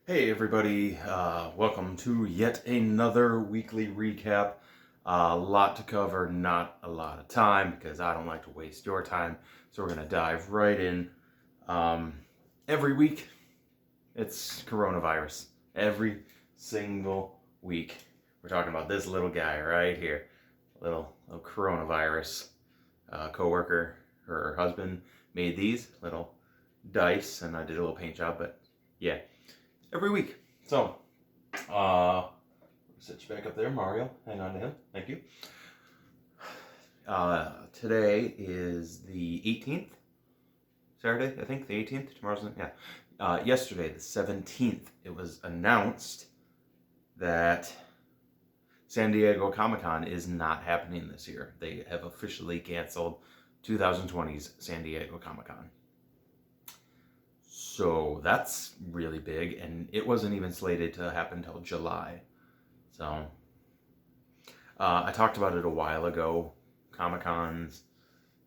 Hey everybody, welcome to yet another weekly recap. A lot to cover, not a lot of time because I don't like to waste your time. So we're going to dive right in. Every week, it's coronavirus. Every single week. We're talking about this little guy right here. Little coronavirus. Co-worker, her husband, made these little dice and I did a little paint job, but yeah. Every week. So, set you back up there, Mario. Hang on to him. Thank you. Today is the 18th. Saturday, I think, the 18th. Tomorrow's, yeah. Yesterday, the 17th, it was announced that San Diego Comic-Con is not happening this year. They have officially canceled 2020's San Diego Comic-Con. So that's really big, and it wasn't even slated to happen until July. So I talked about it a while ago. Comic-Cons,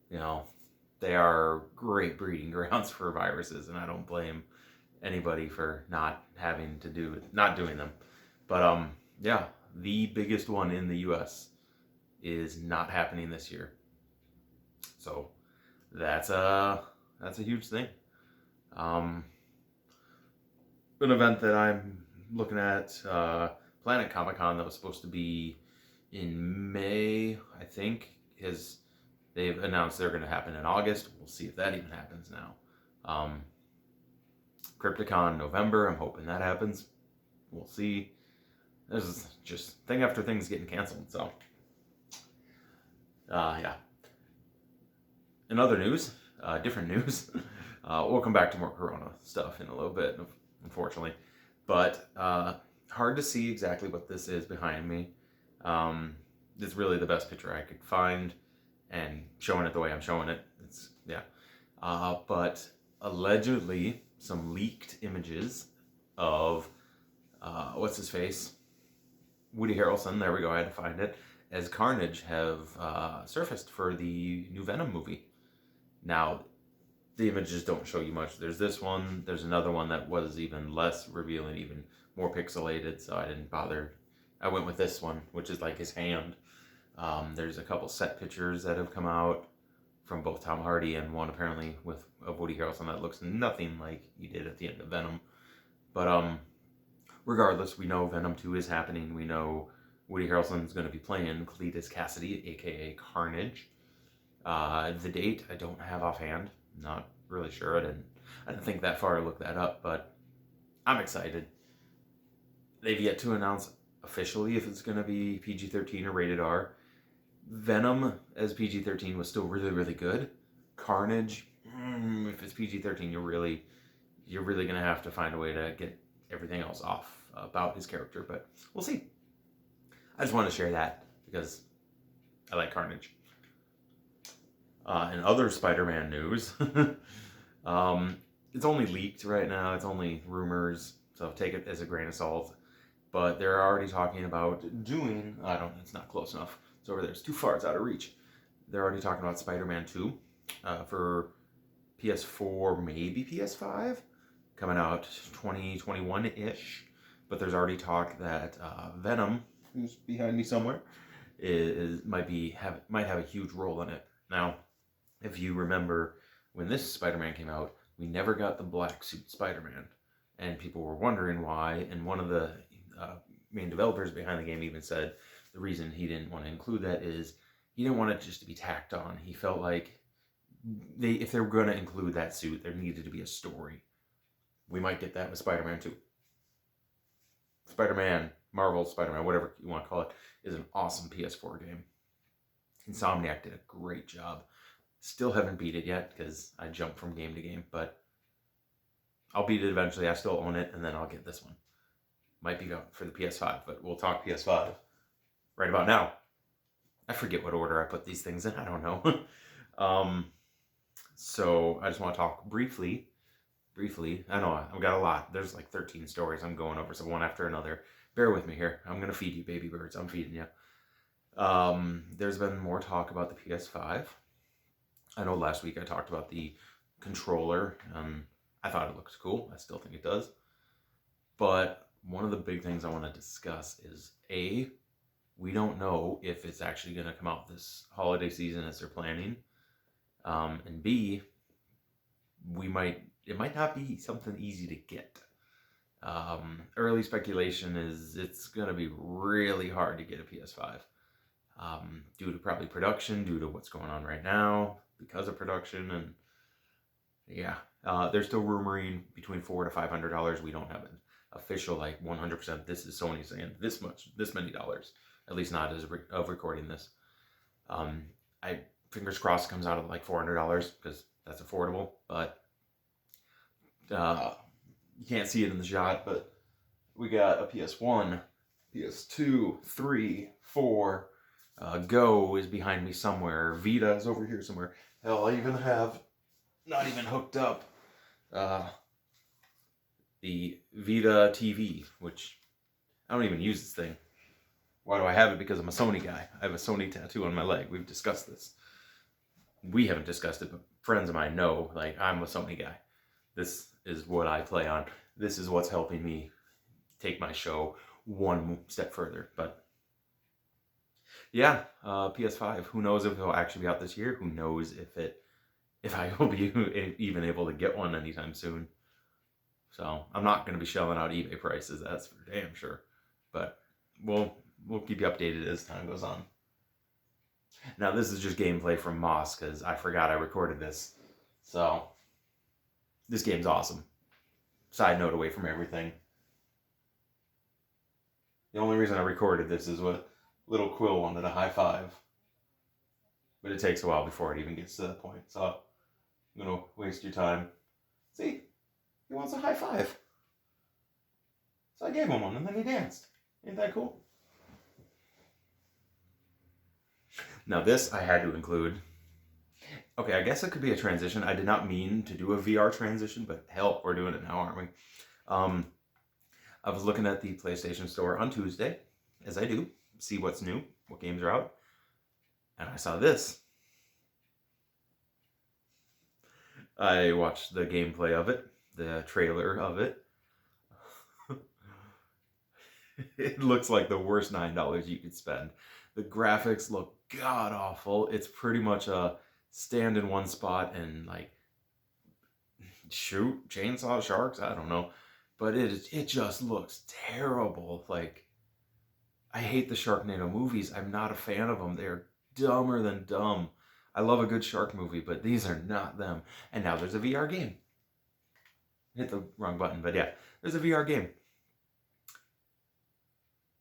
they are great breeding grounds for viruses, and I don't blame anybody for not doing them. But yeah, the biggest one in the U.S. is not happening this year. So that's a huge thing. An event that I'm looking at, Planet Comic Con, that was supposed to be in May, I think, they've announced they're going to happen in August. We'll see if that even happens now. Crypticon November, I'm hoping that happens. We'll see. There's just thing after thing's getting canceled, so yeah. In other news, different news, we'll come back to more Corona stuff in a little bit, unfortunately. But hard to see exactly what this is behind me. It's really the best picture I could find, and showing it the way I'm showing it. But allegedly, some leaked images of what's his face, Woody Harrelson. There we go. I had to find it. As Carnage have surfaced for the new Venom movie. Now, the images don't show you much. There's this one. There's another one that was even less revealing, even more pixelated, so I didn't bother. I went with this one, which is like his hand. There's a couple set pictures that have come out from both Tom Hardy and one apparently of Woody Harrelson that looks nothing like he did at the end of Venom. But regardless, we know Venom 2 is happening. We know Woody Harrelson's going to be playing Cletus Cassidy, aka Carnage. The date I don't have offhand. Not really sure. I didn't think that far to look that up, but I'm excited. They've yet to announce officially if it's going to be PG-13 or rated R. Venom as PG-13 was still really, really good. Carnage, if it's PG-13, you're really going to have to find a way to get everything else off about his character, but we'll see. I just want to share that because I like Carnage. And other Spider-Man news, it's only leaked right now. It's only rumors, so take it as a grain of salt. But they're already talking about doing, it's not close enough. It's over there. It's too far. It's out of reach. They're already talking about Spider-Man 2 for PS4, maybe PS5, coming out 2021-ish. But there's already talk that Venom, who's behind me somewhere, might have a huge role in it. Now, if you remember when this Spider-Man came out, we never got the black suit Spider-Man. And people were wondering why, and one of the main developers behind the game even said the reason he didn't want to include that is he didn't want it just to be tacked on. He felt like if they were going to include that suit, there needed to be a story. We might get that with Spider-Man 2. Spider-Man, Marvel Spider-Man, whatever you want to call it, is an awesome PS4 game. Insomniac did a great job. Still haven't beat it yet because I jump from game to game, but I'll beat it eventually. I still own it, and then I'll get this one. Might be for the PS5, but we'll talk PS5 right about now. I forget what order I put these things in. I don't know. So I just want to talk briefly. I know I've got a lot. There's like 13 stories I'm going over, so one after another. Bear with me here. I'm going to feed you, baby birds. I'm feeding you. There's been more talk about the PS5. I know last week I talked about the controller. I thought it looked cool. I still think it does. But one of the big things I want to discuss is A, we don't know if it's actually going to come out this holiday season as they're planning. And B, it might not be something easy to get. Early speculation is it's going to be really hard to get a PS5. Due to probably production, due to what's going on right now, because of production, and yeah, they're still rumoring between $400 to $500. We don't have an official, like, 100%. This is Sony saying this many dollars. At least not as of recording this. I fingers crossed comes out at like $400 because that's affordable. But you can't see it in the shot, but we got a PS1, PS2, 3, 4. Go is behind me somewhere. Vita is over here somewhere. Hell, I even have, not even hooked up, the Vita TV, which I don't even use this thing. Why do I have it? Because I'm a Sony guy. I have a Sony tattoo on my leg. We've discussed this. We haven't discussed it, but friends of mine know, like, I'm a Sony guy. This is what I play on. This is what's helping me take my show one step further. But yeah, PS5. Who knows if it'll actually be out this year? Who knows if I will be even able to get one anytime soon? So I'm not going to be shelling out eBay prices. That's for damn sure. But we'll keep you updated as time goes on. Now this is just gameplay from Moss because I forgot I recorded this. So this game's awesome. Side note away from everything. The only reason I recorded this is what little Quill wanted a high five. But it takes a while before it even gets to that point. So I'm going to waste your time. See? He wants a high five. So I gave him one and then he danced. Ain't that cool? Now this I had to include. Okay, I guess it could be a transition. I did not mean to do a VR transition, but hell, we're doing it now, aren't we? I was looking at the PlayStation Store on Tuesday, as I do, see what's new, what games are out, and I saw this. I watched the gameplay of it, the trailer of it. It looks like the worst $9 you could spend. The graphics look god-awful. It's pretty much a stand in one spot and, like, shoot chainsaw sharks. I don't know, but it just looks terrible. Like, I hate the Sharknado movies. I'm not a fan of them. They're dumber than dumb. I love a good shark movie, but these are not them. And now there's a VR game. Hit the wrong button, but yeah, there's a VR game.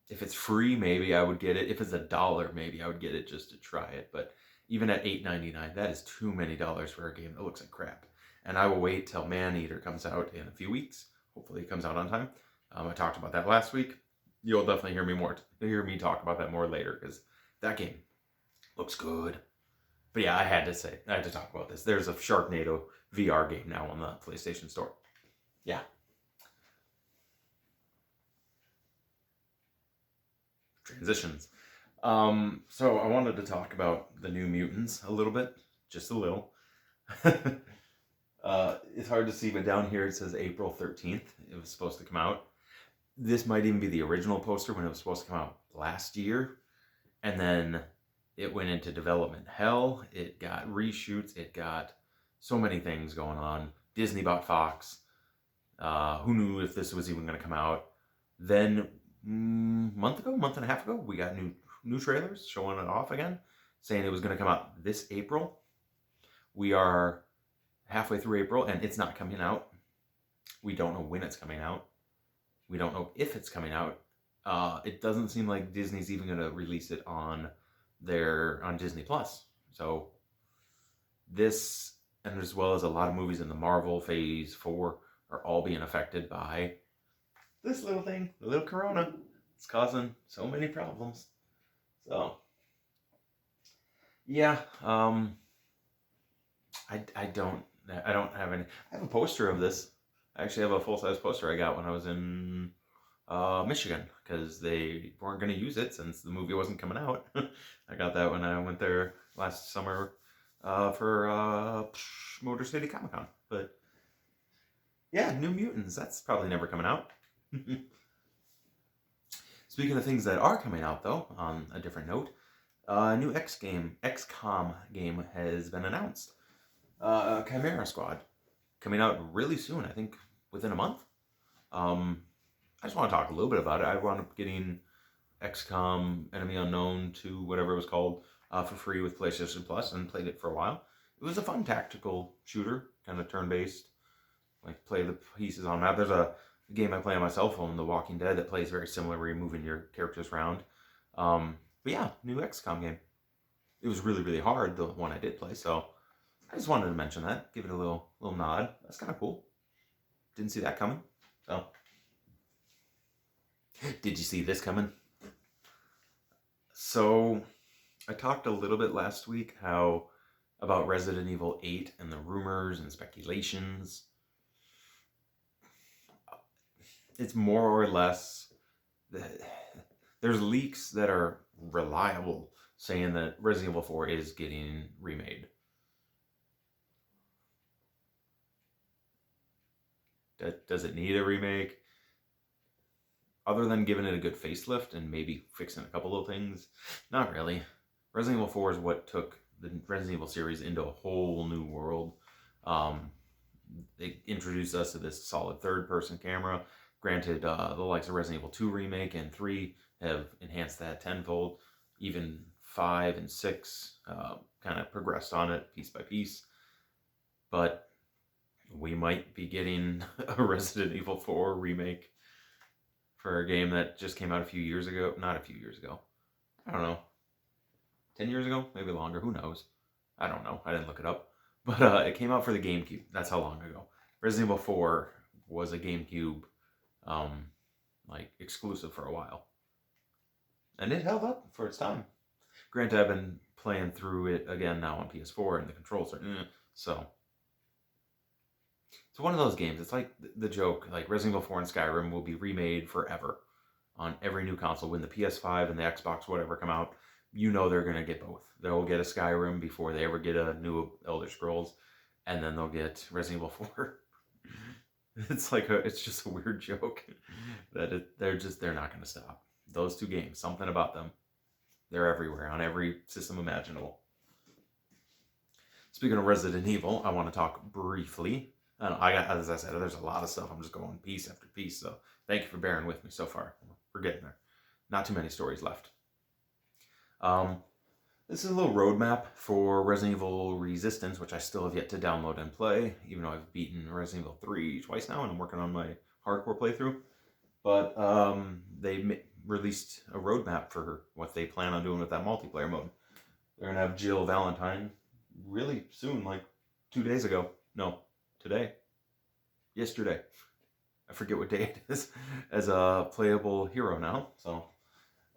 If it's free, maybe I would get it. If it's $1, maybe I would get it just to try it. But even at $8.99, that is too many dollars for a game that looks like crap. And I will wait till Maneater comes out in a few weeks. Hopefully it comes out on time. I talked about that last week. You'll definitely hear me talk about that more later because that game looks good. But yeah, I had to talk about this. There's a Sharknado VR game now on the PlayStation Store. Yeah. Transitions. So I wanted to talk about the New Mutants a little bit, just a little. It's hard to see, but down here it says April 13th. It was supposed to come out. This might even be the original poster when it was supposed to come out last year. And then it went into development hell. It got reshoots. It got so many things going on. Disney bought Fox. Who knew if this was even going to come out? Then month and a half ago, we got new trailers showing it off again, saying it was going to come out this April. We are halfway through April, and it's not coming out. We don't know when it's coming out. We don't know if it's coming out. It doesn't seem like Disney's even going to release it on Disney Plus. So this, and as well as a lot of movies in the Marvel Phase 4, are all being affected by this little thing, the little corona. It's causing so many problems. So yeah, I don't have any. I have a poster of this. I actually have a full-size poster I got when I was in Michigan because they weren't going to use it since the movie wasn't coming out. I got that when I went there last summer for Motor City Comic Con. But yeah, New Mutants, that's probably never coming out. Speaking of things that are coming out, though, on a different note, a new XCOM game has been announced. Chimera Squad, coming out really soon, I think within a month. I just want to talk a little bit about it. I wound up getting XCOM Enemy Unknown 2, whatever it was called, for free with PlayStation Plus, and played it for a while. It was a fun tactical shooter, kind of turn-based, like play the pieces on a map. There's a game I play on my cell phone, The Walking Dead, that plays very similar, where you're moving your characters around. But yeah, new XCOM game. It was really, really hard, the one I did play, so I just wanted to mention that, give it a little nod. That's kind of cool. Didn't see that coming. So, did you see this coming? So, I talked a little bit last week about Resident Evil 8 and the rumors and speculations. It's more or less, there's leaks that are reliable saying that Resident Evil 4 is getting remade. Does it need a remake? Other than giving it a good facelift and maybe fixing a couple of things? Not really. Resident Evil 4 is what took the Resident Evil series into a whole new world. They introduced us to this solid third-person camera. Granted, the likes of Resident Evil 2 Remake and 3 have enhanced that tenfold. Even 5 and 6 kind of progressed on it piece by piece. But we might be getting a Resident Evil 4 remake for a game that just came out a few years ago. Not a few years ago. I don't know. 10 years ago? Maybe longer. Who knows? I don't know. I didn't look it up. But it came out for the GameCube. That's how long ago. Resident Evil 4 was a GameCube exclusive for a while. And it held up for its time. Granted, I've been playing through it again now on PS4, and the controls are so. It's one of those games. It's like the joke, like Resident Evil 4 and Skyrim will be remade forever on every new console. When the PS5 and the Xbox, whatever, come out, you know they're going to get both. They'll get a Skyrim before they ever get a new Elder Scrolls, and then they'll get Resident Evil 4. It's just a weird joke that they're not going to stop. Those two games, something about them, they're everywhere on every system imaginable. Speaking of Resident Evil, I want to talk briefly. As I said, there's a lot of stuff. I'm just going piece after piece. So thank you for bearing with me so far. We're getting there. Not too many stories left. This is a little roadmap for Resident Evil Resistance, which I still have yet to download and play, even though I've beaten Resident Evil 3 twice now, and I'm working on my hardcore playthrough. But they released a roadmap for what they plan on doing with that multiplayer mode. They're going to have Jill Valentine really soon, like 2 days ago. No, today. Yesterday. I forget what day it is, as a playable hero now. So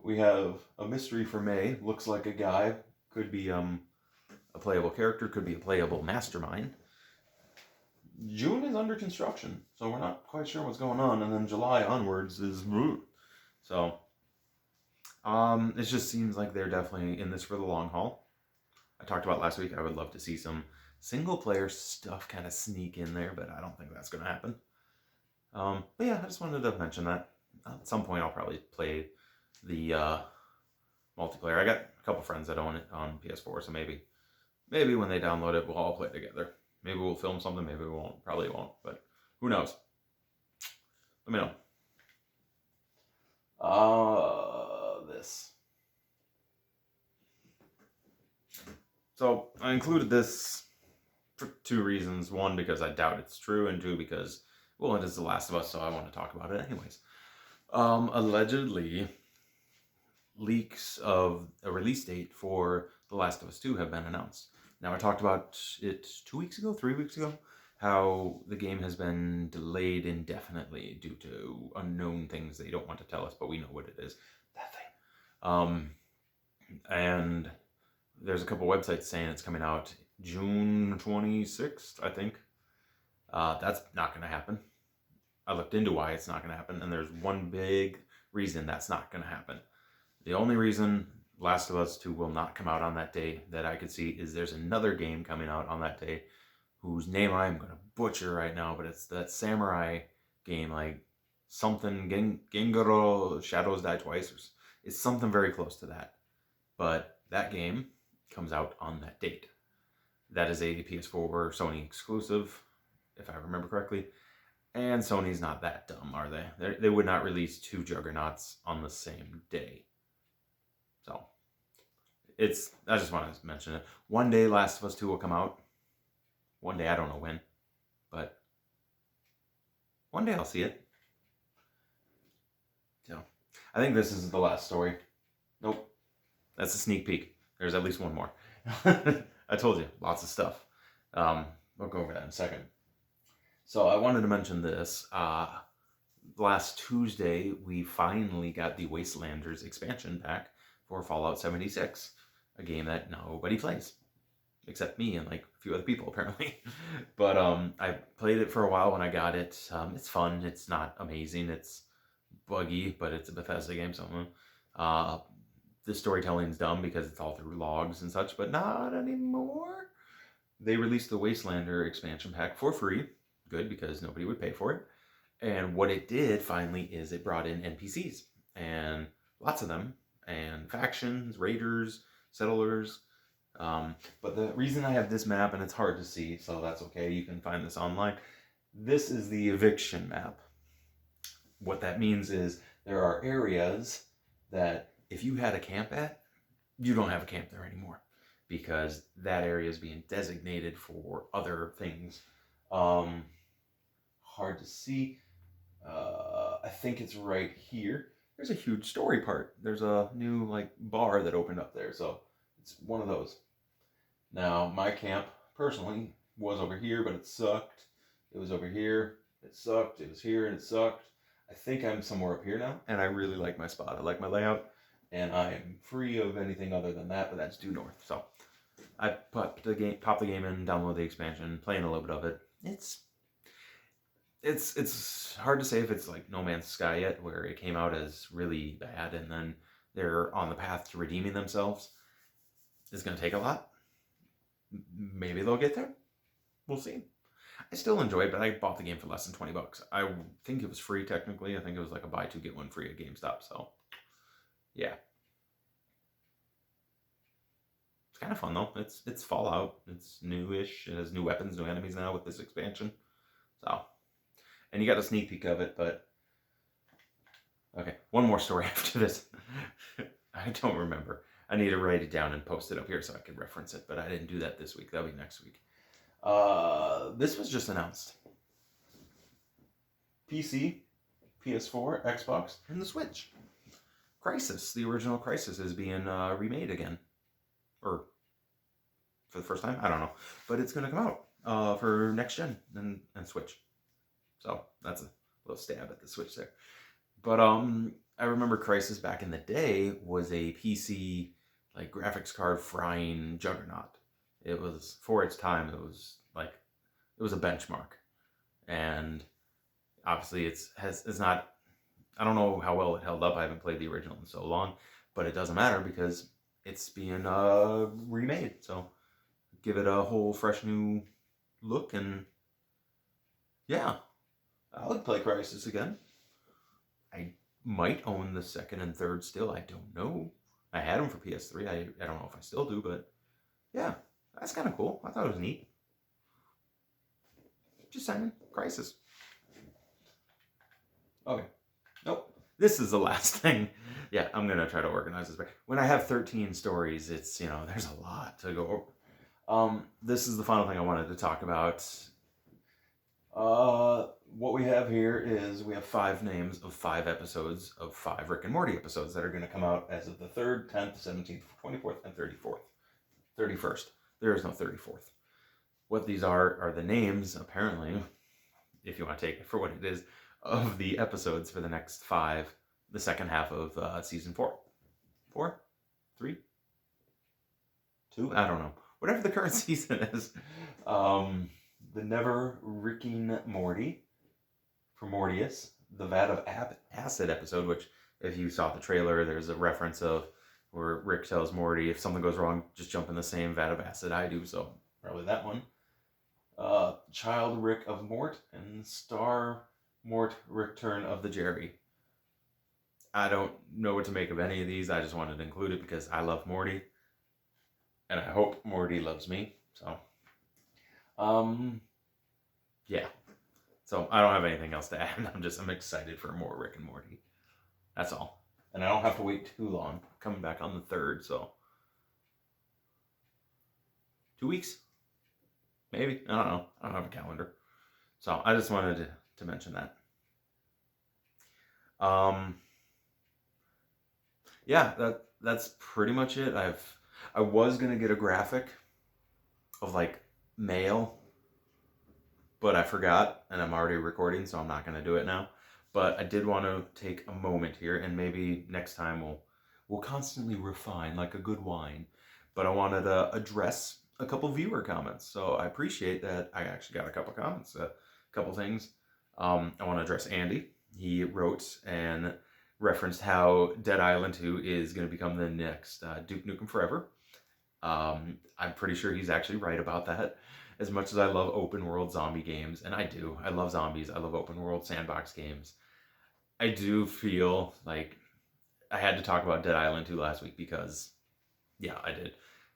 we have a mystery for May. Looks like a guy. Could be a playable character. Could be a playable mastermind. June is under construction, so we're not quite sure what's going on. And then July onwards is... So, it just seems like they're definitely in this for the long haul. I talked about last week, I would love to see some single-player stuff kind of sneak in there, but I don't think that's going to happen. But yeah, I just wanted to mention that. At some point, I'll probably play the multiplayer. I got a couple friends that own it on PS4, so maybe when they download it, we'll all play together. Maybe we'll film something, maybe we won't. Probably won't, but who knows? Let me know. This. So, I included this for 2 reasons. 1, because I doubt it's true, and 2, because, well, it is The Last of Us, so I want to talk about it anyways. Allegedly, leaks of a release date for The Last of Us 2 have been announced. Now, I talked about it 2 weeks ago, 3 weeks ago, how the game has been delayed indefinitely due to unknown things they don't want to tell us, but we know what it is. That thing. And there's a couple websites saying it's coming out June 26th, I think. That's not going to happen. I looked into why it's not going to happen, and there's one big reason that's not going to happen. The only reason Last of Us 2 will not come out on that day that I could see is there's another game coming out on that day whose name I'm going to butcher right now, but it's that samurai game, like something Gengaro Shadows Die Twice. It's something very close to that. But that game comes out on that date. That is a PS4 Sony exclusive, if I remember correctly. And Sony's not that dumb, are they? They would not release two Juggernauts on the same day. So, I just wanted to mention it. One day Last of Us 2 will come out. One day, I don't know when. But one day I'll see it. So, I think this is the last story. Nope. That's a sneak peek. There's at least one more. I told you, lots of stuff. We'll go over that in a second. So I wanted to mention this. Last Tuesday, we finally got the Wastelanders expansion pack for Fallout 76, a game that nobody plays, except me and like a few other people apparently. But I played it for a while when I got it. It's fun. It's not amazing. It's buggy, but it's a Bethesda game, so the storytelling's dumb because it's all through logs and such, but not anymore. They released the Wastelander expansion pack for free. Good, because nobody would pay for it. And what it did finally is it brought in NPCs, and lots of them, and factions, raiders, settlers. But the reason I have this map, and it's hard to see, so that's okay, you can find this online. This is the eviction map. What that means is there are areas that if you had a camp at, you don't have a camp there anymore, because that area is being designated for other things. Hard to see. I think it's right here. There's a huge story part. There's a new like bar that opened up there, so it's one of those. Now, my camp personally was over here, but it sucked. It was over here. It sucked. It was here, and it sucked. I think I'm somewhere up here now, and I really like my spot. I like my layout, and I am free of anything other than that, but that's due north. So I popped the game in, download the expansion, playing a little bit of it. It's hard to say if it's like No Man's Sky yet, where it came out as really bad and then they're on the path to redeeming themselves. It's going to take a lot. Maybe they'll get there. We'll see. I still enjoy it, but I bought the game for less than $20. I think it was free technically. I think it was like a buy two get one free at GameStop. So, yeah. It's kind of fun though. It's Fallout. It's newish. It has new weapons, new enemies now with this expansion. So. And you got a sneak peek of it, but... Okay, one more story after this. I don't remember. I need to write it down and post it up here so I can reference it, but I didn't do that this week. That'll be next week. This was just announced. PC, PS4, Xbox, and the Switch. Crysis, the original Crysis, is being remade again. Or, for the first time? I don't know. But it's going to come out for next gen and Switch. So that's a little stab at the Switch there. But I remember Crysis back in the day was a PC like graphics card frying juggernaut. It was, for its time, it was a benchmark. And obviously it's not, I don't know how well it held up. I haven't played the original in so long, but it doesn't matter because it's being remade. So give it a whole fresh new look, and yeah. I would play Crysis again. I might own the second and third still. I don't know. I had them for PS3. I don't know if I still do, but yeah, that's kind of cool. I thought it was neat. Just saying, Crysis. Okay. Nope. This is the last thing. Yeah, I'm going to try to organize this. When I have 13 stories, it's, there's a lot to go over. This is the final thing I wanted to talk about. What we have here is we have 5 names of 5 episodes of 5 Rick and Morty episodes that are going to come out as of the 3rd, 10th, 17th, 24th, and 31st. There is no 34th. What these are the names, apparently, if you want to take it for what it is, of the episodes for the next 5, the second half of season 4. 4? 3? 2? I don't know. Whatever the current season is. The Never Ricking Morty for Mortius, the Vat of Acid episode, which if you saw the trailer, there's a reference of where Rick tells Morty, if something goes wrong, just jump in the same vat of acid I do, so probably that one. Child Rick of Mort and Star Mort Return of the Jerry. I don't know what to make of any of these. I just wanted to include it because I love Morty. And I hope Morty loves me. So, yeah. So I don't have anything else to add. I'm excited for more Rick and Morty. That's all. And I don't have to wait too long. Coming back on the 3rd, so 2 weeks? Maybe. I don't know. I don't have a calendar. So I just wanted to mention that. Yeah, that's pretty much it. I was gonna get a graphic of like mail, but I forgot, and I'm already recording, so I'm not gonna do it now. But I did want to take a moment here, and maybe next time we'll constantly refine like a good wine. But I wanted to address a couple viewer comments, so I appreciate that I actually got a couple comments, a couple things. I want to address Andy. He wrote and referenced how Dead Island 2 is going to become the next Duke Nukem Forever. I'm pretty sure he's actually right about that. As much as I love open world zombie games, and I do, I love zombies, I love open world sandbox games, I do feel like I had to talk about Dead Island 2 last week because, yeah, I did.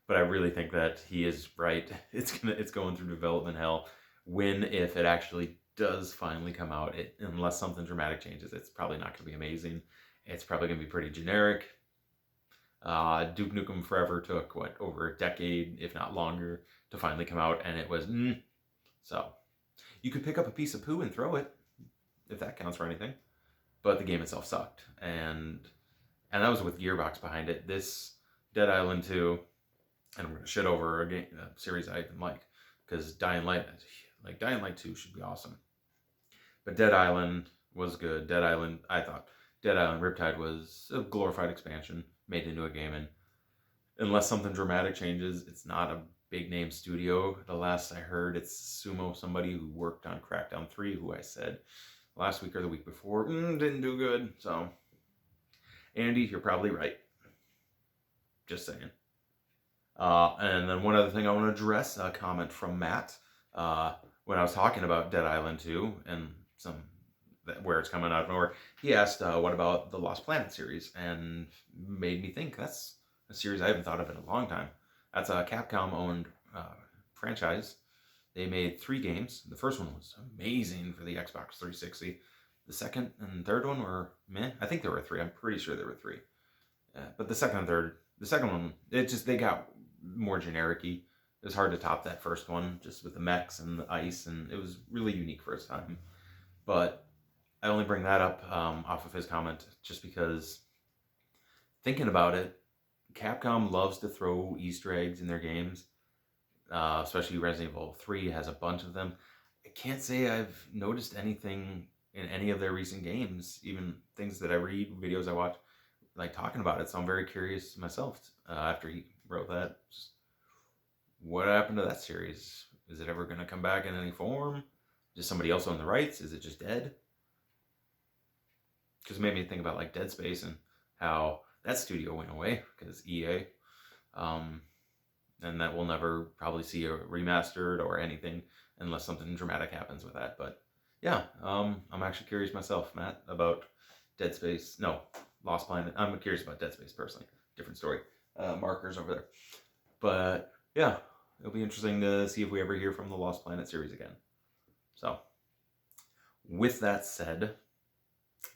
But I really think that he is right. It's going through development hell. If it actually does finally come out, unless something dramatic changes, it's probably not going to be amazing. It's probably going to be pretty generic. Duke Nukem Forever took, over a decade, if not longer, to finally come out, and it was, So, you could pick up a piece of poo and throw it, if that counts for anything. But the game itself sucked, and that was with Gearbox behind it. This Dead Island 2, and we're going to shit over a series I even like, because Dying Light 2 should be awesome. But Dead Island was good. I thought Dead Island Riptide was a glorified expansion made into a game, and unless something dramatic changes, it's not a big name studio. The last I heard, it's Sumo, somebody who worked on Crackdown 3, who I said last week or the week before didn't do good. So, Andy, you're probably right. Just saying. And then one other thing I want to address, a comment from Matt, when I was talking about Dead Island 2 and where it's coming out of nowhere, he asked, what about the Lost Planet series? And made me think that's a series I haven't thought of in a long time. That's a Capcom-owned franchise. They made 3 games. The first one was amazing for the Xbox 360. The second and third one were meh. I think there were 3. I'm pretty sure there were 3. But the second one, they got more generic-y. It was hard to top that first one, just with the mechs and the ice, and it was really unique for its time. But I only bring that up off of his comment just because, thinking about it, Capcom loves to throw Easter eggs in their games, especially Resident Evil 3 has a bunch of them. I can't say I've noticed anything in any of their recent games, even things that I read, videos I watch, like talking about it. So I'm very curious myself after he wrote that. Just, what happened to that series? Is it ever going to come back in any form? Does somebody else own the rights? Is it just dead? Because it made me think about like Dead Space and how that studio went away because EA. And that we'll never probably see a remastered or anything unless something dramatic happens with that. But yeah, I'm actually curious myself, Matt, about Dead Space. No, Lost Planet. I'm curious about Dead Space personally. Different story. Markers over there. But yeah, it'll be interesting to see if we ever hear from the Lost Planet series again. So, with that said,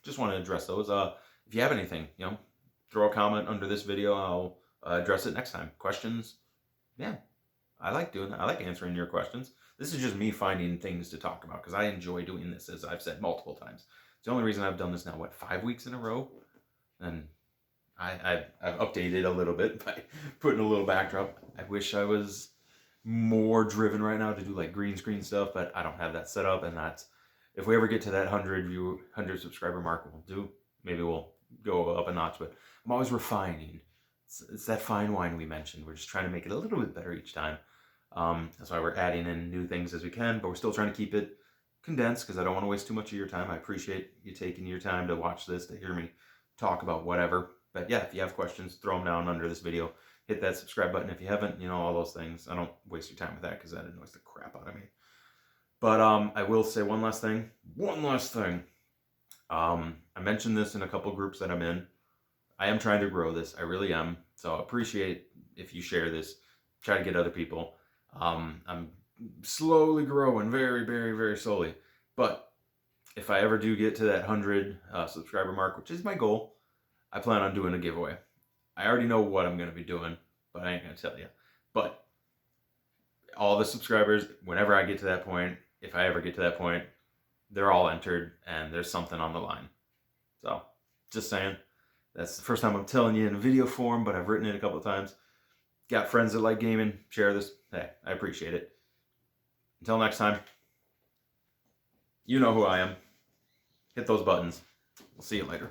just want to address those. If you have anything, throw a comment under this video. I'll address it next time. Questions? Yeah, I like doing that. I like answering your questions. This is just me finding things to talk about because I enjoy doing this, as I've said multiple times. It's the only reason I've done this now, 5 weeks in a row? And I've updated a little bit by putting a little backdrop. I wish I was more driven right now to do like green screen stuff, but I don't have that set up, and that's, if we ever get to that 100 subscriber mark, maybe we'll go up a notch, but I'm always refining. It's that fine wine we mentioned. We're just trying to make it a little bit better each time. That's why we're adding in new things as we can, but we're still trying to keep it condensed because I don't want to waste too much of your time. I appreciate you taking your time to watch this, to hear me talk about whatever. But yeah, if you have questions, throw them down under this video. Hit that subscribe button if you haven't, all those things. I don't waste your time with that because that annoys the crap out of me. But I will say one last thing. I mentioned this in a couple groups that I'm in. I am trying to grow this. I really am. So I appreciate if you share this. Try to get other people. I'm slowly growing, very, very, very slowly. But if I ever do get to that 100 subscriber mark, which is my goal, I plan on doing a giveaway. I already know what I'm going to be doing, but I ain't going to tell you. But all the subscribers, whenever I get to that point, if I ever get to that point, they're all entered and there's something on the line. So, just saying. That's the first time I'm telling you in a video form, but I've written it a couple of times. Got friends that like gaming, share this. Hey, I appreciate it. Until next time, you know who I am. Hit those buttons. We'll see you later.